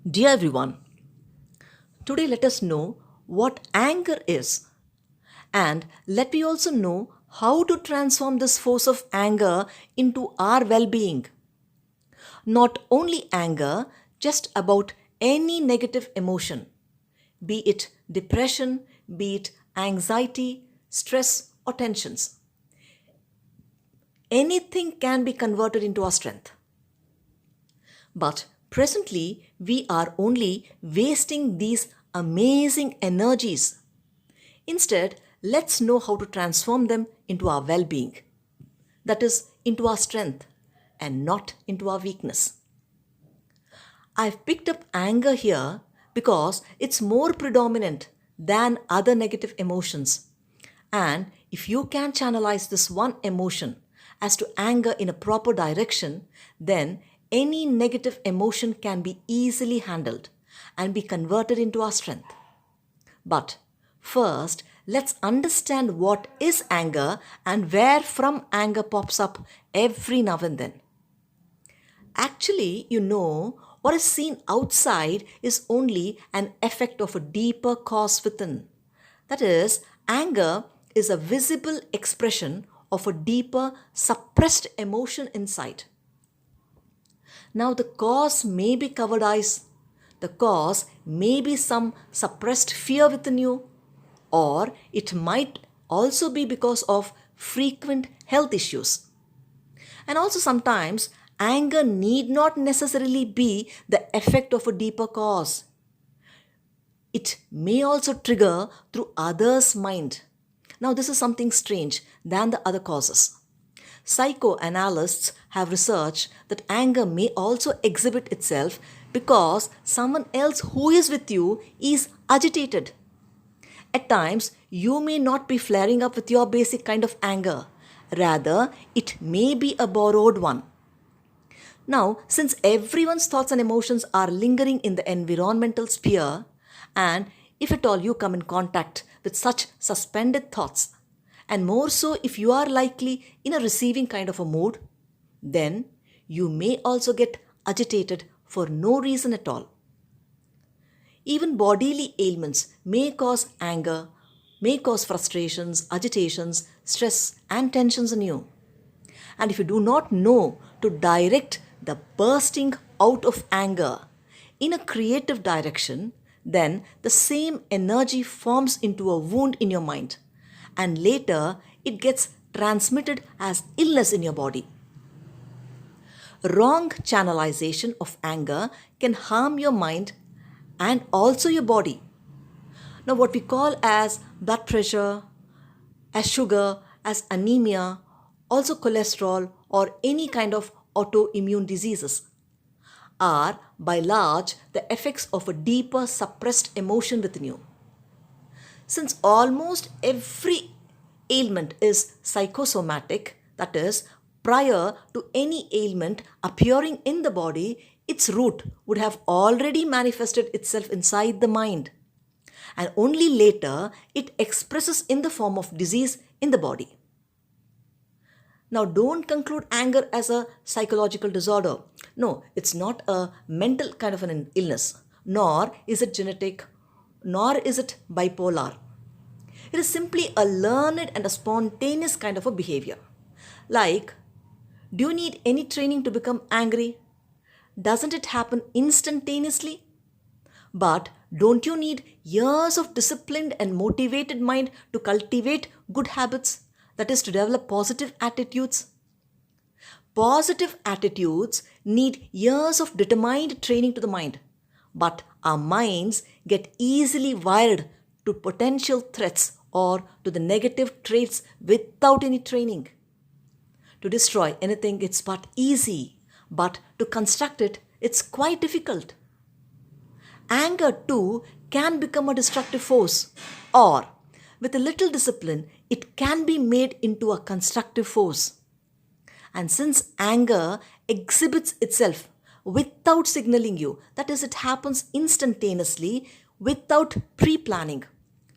Dear everyone, today let us know what anger is, and let me also know how to transform this force of anger into our well being. Not only anger, just about any negative emotion, be it depression, be it anxiety, stress, or tensions. Anything can be converted into our strength. But presently, we are only wasting these amazing energies. Instead, let's know how to transform them into our well being. That is, into our strength and not into our weakness. I've picked up anger here because it's more predominant than other negative emotions. And if you can channelize this one emotion as to anger in a proper direction, then any negative emotion can be easily handled and be converted into our strength. But first, let's understand what is anger and where from anger pops up every now and then. Actually, what is seen outside is only an effect of a deeper cause within. That is, anger is a visible expression of a deeper, suppressed emotion inside. Now, the cause may be covered eyes, the cause may be some suppressed fear within you, or it might also be because of frequent health issues. And also, sometimes anger need not necessarily be the effect of a deeper cause. It may also trigger through others' mind. Now, this is something strange than the other causes. Psychoanalysts have researched that anger may also exhibit itself because someone else who is with you is agitated. At times, you may not be flaring up with your basic kind of anger. Rather, it may be a borrowed one. Now, since everyone's thoughts and emotions are lingering in the environmental sphere, and if at all you come in contact with such suspended thoughts, and more so if you are likely in a receiving kind of a mood, then you may also get agitated for no reason at all. Even bodily ailments may cause anger, may cause frustrations, agitations, stress, and tensions in you. And if you do not know to direct the bursting out of anger in a creative direction, then the same energy forms into a wound in your mind, and later it gets transmitted as illness in your body. Wrong channelization of anger can harm your mind and also your body. Now, what we call as blood pressure, as sugar, as anemia, also cholesterol, or any kind of autoimmune diseases are by large the effects of a deeper suppressed emotion within you. Since almost every ailment is psychosomatic, that is, prior to any ailment appearing in the body, its root would have already manifested itself inside the mind. And only later it expresses in the form of disease in the body. Now, don't conclude anger as a psychological disorder. No, it's not a mental kind of an illness, nor is it genetic, nor is it bipolar. It is simply a learned and a spontaneous kind of a behavior. Like, do you need any training to become angry? Doesn't it happen instantaneously? But don't you need years of disciplined and motivated mind to cultivate good habits? That is, to develop positive attitudes. Positive attitudes need years of determined training to the mind. But our minds get easily wired to potential threats or to the negative traits without any training. To destroy anything, it's but easy, but to construct it, it's quite difficult. Anger too can become a destructive force, or with a little discipline, it can be made into a constructive force. And since anger exhibits itself without signaling you, that is, it happens instantaneously without pre planning.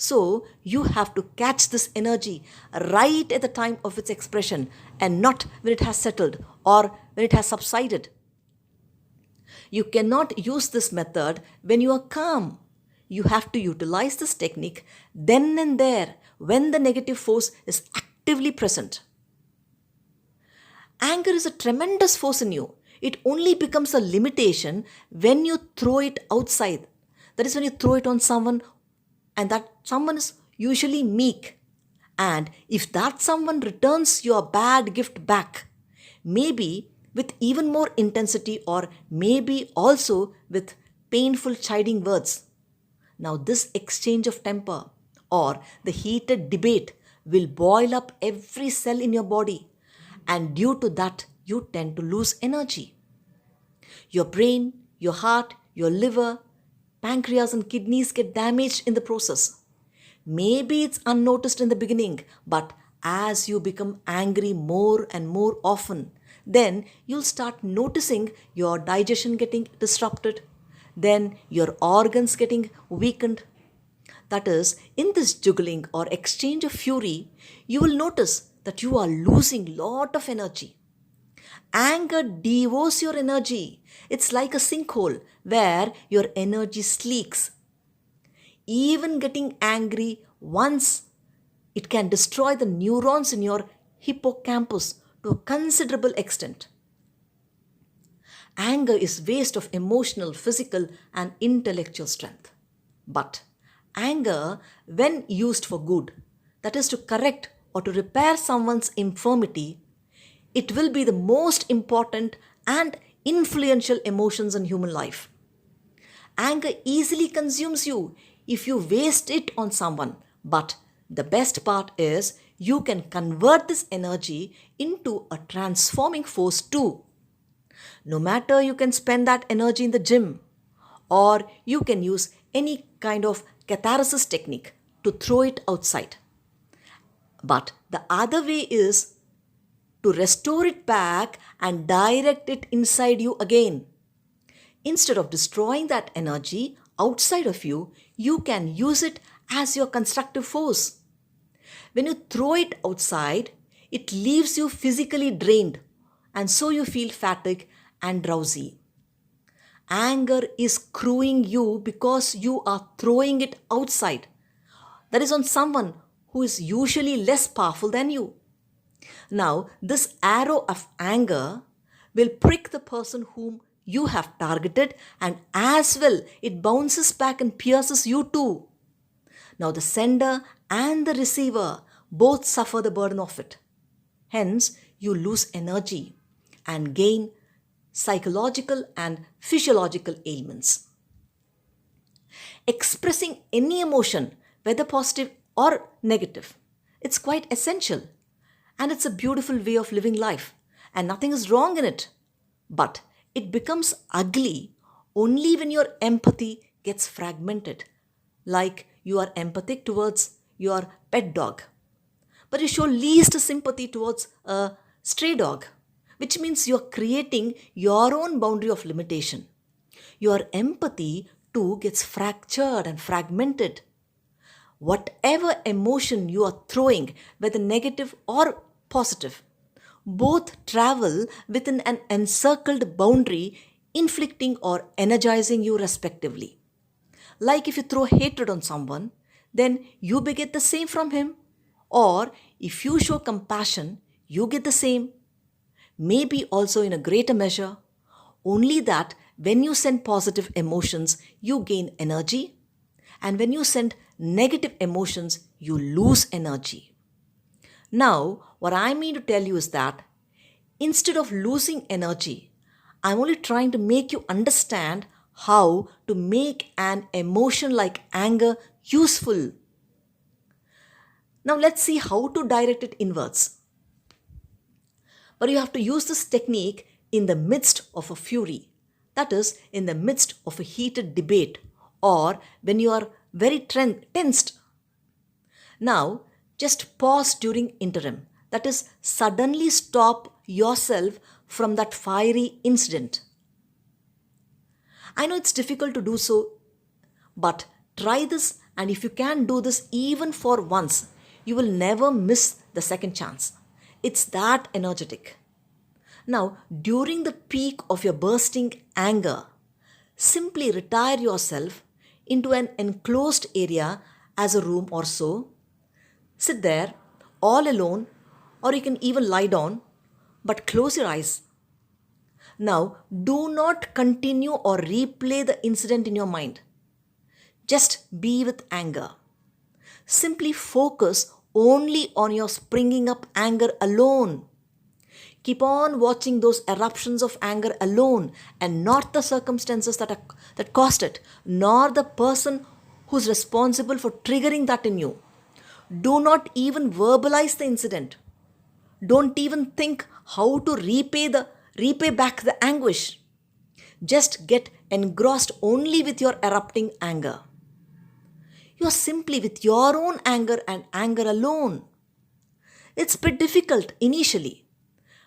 So you have to catch this energy right at the time of its expression and not when it has settled or when it has subsided. You cannot use this method when you are calm. You have to utilize this technique then and there when the negative force is actively present. Anger is a tremendous force in you. It only becomes a limitation when you throw it outside. That is when you throw it on someone, and that someone is usually meek. And if that someone returns your bad gift back, maybe with even more intensity or maybe also with painful chiding words, now this exchange of temper or the heated debate will boil up every cell in your body, and due to that you tend to lose energy. Your brain, your heart, your liver, pancreas and kidneys get damaged in the process. Maybe it's unnoticed in the beginning, but as you become angry more and more often, then you'll start noticing your digestion getting disrupted, then your organs getting weakened. That is, in this juggling or exchange of fury, you will notice that you are losing lot of energy. Anger devours your energy. It's like a sinkhole where your energy leaks. Even getting angry once, it can destroy the neurons in your hippocampus to a considerable extent. Anger is waste of emotional, physical, and intellectual strength. But anger, when used for good, that is to correct or to repair someone's infirmity, it will be the most important and influential emotions in human life. Anger easily consumes you if you waste it on someone, but the best part is you can convert this energy into a transforming force too. No matter, you can spend that energy in the gym, or you can use any kind of catharsis technique to throw it outside. But the other way is to restore it back and direct it inside you again. Instead of destroying that energy outside of you, you can use it as your constructive force. When you throw it outside, it leaves you physically drained, and so you feel fatigue and drowsy. Anger is screwing you because you are throwing it outside. That is on someone who is usually less powerful than you. Now, this arrow of anger will prick the person whom you have targeted, and as well it bounces back and pierces you too. Now, the sender and the receiver both suffer the burden of it. Hence, you lose energy and gain psychological and physiological ailments. Expressing any emotion, whether positive or negative, it's quite essential, and it's a beautiful way of living life, and nothing is wrong in it. But it becomes ugly only when your empathy gets fragmented, like you are empathic towards your pet dog, but you show least sympathy towards a stray dog, which means you are creating your own boundary of limitation. Your empathy too gets fractured and fragmented. Whatever emotion you are throwing, whether negative or positive, both travel within an encircled boundary, inflicting or energizing you respectively. Like if you throw hatred on someone, then you beget the same from him. Or if you show compassion, you get the same. Maybe also in a greater measure. Only that when you send positive emotions, you gain energy. And when you send negative emotions, you lose energy. Now, what I mean to tell you is that instead of losing energy, I'm only trying to make you understand how to make an emotion like anger useful. Now, let's see how to direct it inwards. But you have to use this technique in the midst of a fury. That is, in the midst of a heated debate or when you are very tensed. Now, just pause during interim. That is, suddenly stop yourself from that fiery incident. I know it's difficult to do so, but try this, and if you can do this even for once, you will never miss the second chance. It's that energetic. Now, during the peak of your bursting anger, simply retire yourself into an enclosed area as a room or so. Sit there all alone, or you can even lie down, but close your eyes. Now, do not continue or replay the incident in your mind. Just be with anger. Simply focus only on your springing up anger alone. Keep on watching those eruptions of anger alone, and not the circumstances that caused it, nor the person who's responsible for triggering that in you. Do not even verbalize the incident. Don't even think how to repay back the anguish. Just get engrossed only with your erupting anger. You are simply with your own anger and anger alone. It's a bit difficult initially,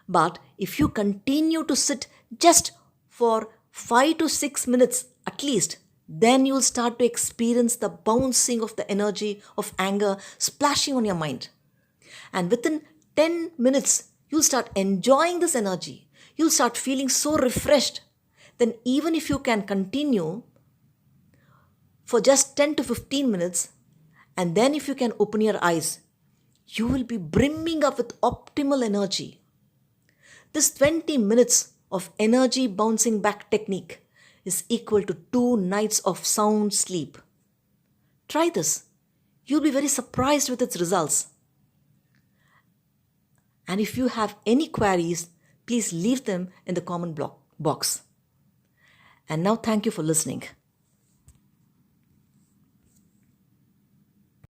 but if you continue to sit just for 5 to 6 minutes at least, then you'll start to experience the bouncing of the energy of anger splashing on your mind. And within 10 minutes, you'll start enjoying this energy. You'll start feeling so refreshed. Then even if you can continue for just 10 to 15 minutes, and then if you can open your eyes, you will be brimming up with optimal energy. This 20 minutes of energy bouncing back technique is equal to 2 nights of sound sleep. Try this. You'll be very surprised with its results. And if you have any queries, please leave them in the comment box. And now thank you for listening.